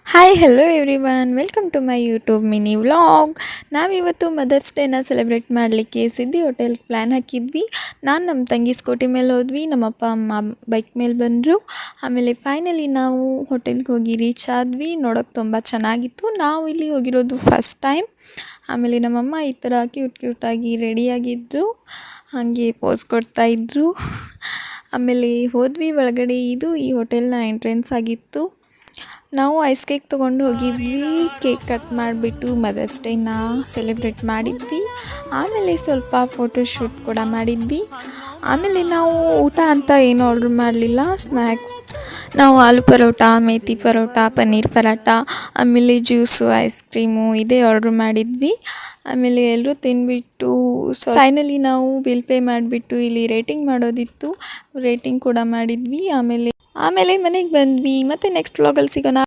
Hi hello everyone welcome to my YouTube mini vlog. ನಾವಿವತ್ತು mothers ಡೇನ celebrate ಮಾಡಲಿಕ್ಕೆ ಸಿದ್ಧಿ ಹೋಟೆಲ್ಗೆ ಪ್ಲ್ಯಾನ್ ಹಾಕಿದ್ವಿ. ನಾನು ನಮ್ಮ ತಂಗಿ ಸ್ಕೂಟಿ ಮೇಲೆ ಹೋದ್ವಿ, ನಮ್ಮಪ್ಪ ಅಮ್ಮ ಬೈಕ್ ಮೇಲೆ ಬಂದರು. ಆಮೇಲೆ ಫೈನಲಿ ನಾವು ಹೋಟೆಲ್ಗೆ ಹೋಗಿ ರೀಚ್ ಆದ್ವಿ. ನೋಡೋಕೆ ತುಂಬ ಚೆನ್ನಾಗಿತ್ತು. ನಾವು ಇಲ್ಲಿ ಹೋಗಿರೋದು ಫಸ್ಟ್ ಟೈಮ್. ಆಮೇಲೆ ನಮ್ಮಮ್ಮ ಈ ಥರ ಕ್ಯೂಟಾಗಿ ರೆಡಿಯಾಗಿದ್ದರು, ಹಾಗೆ ಪೋಸ್ ಕೊಡ್ತಾಯಿದ್ರು. ಆಮೇಲೆ ಹೋದ್ವಿ ಒಳಗಡೆ. ಇದು ಈ ಹೋಟೆಲ್ನ ಎಂಟ್ರೆನ್ಸ್ ಆಗಿತ್ತು. ನಾವು ಐಸ್ ಕೇಕ್ ತೊಗೊಂಡು ಹೋಗಿದ್ವಿ. ಕೇಕ್ ಕಟ್ ಮಾಡಿಬಿಟ್ಟು ಮದರ್ಸ್ ಡೇನ ಸೆಲೆಬ್ರೇಟ್ ಮಾಡಿದ್ವಿ. ಆಮೇಲೆ ಸ್ವಲ್ಪ ಫೋಟೋಶೂಟ್ ಕೂಡ ಮಾಡಿದ್ವಿ. ಆಮೇಲೆ ನಾವು ಊಟ ಅಂತ ಏನು ಆರ್ಡ್ರ್ ಮಾಡಲಿಲ್ಲ, ಸ್ನ್ಯಾಕ್ಸ್ ನಾವು ಆಲೂ ಪರೋಟ, ಮೇಥಿ ಪರೋಟ, ಪನ್ನೀರ್ ಪರೋಟ, ಆಮೇಲೆ ಜ್ಯೂಸು, ಐಸ್ ಕ್ರೀಮು ಇದೇ ಆರ್ಡ್ರ್ ಮಾಡಿದ್ವಿ. ಆಮೇಲೆ ಎಲ್ಲರೂ ತಿಂದುಬಿಟ್ಟು ಫೈನಲಿ ನಾವು ಬಿಲ್ ಪೇ ಮಾಡಿಬಿಟ್ಟು ಇಲ್ಲಿ ರೇಟಿಂಗ್ ಮಾಡೋದಿತ್ತು, ರೇಟಿಂಗ್ ಕೂಡ ಮಾಡಿದ್ವಿ. ಆಮೇಲೆ ಮನೆಗೆ ಬಂದ್ವಿ. ಮತ್ತು ನೆಕ್ಸ್ಟ್ ವ್ಲಾಗಲ್ಲಿ ಸಿಗೋಣ.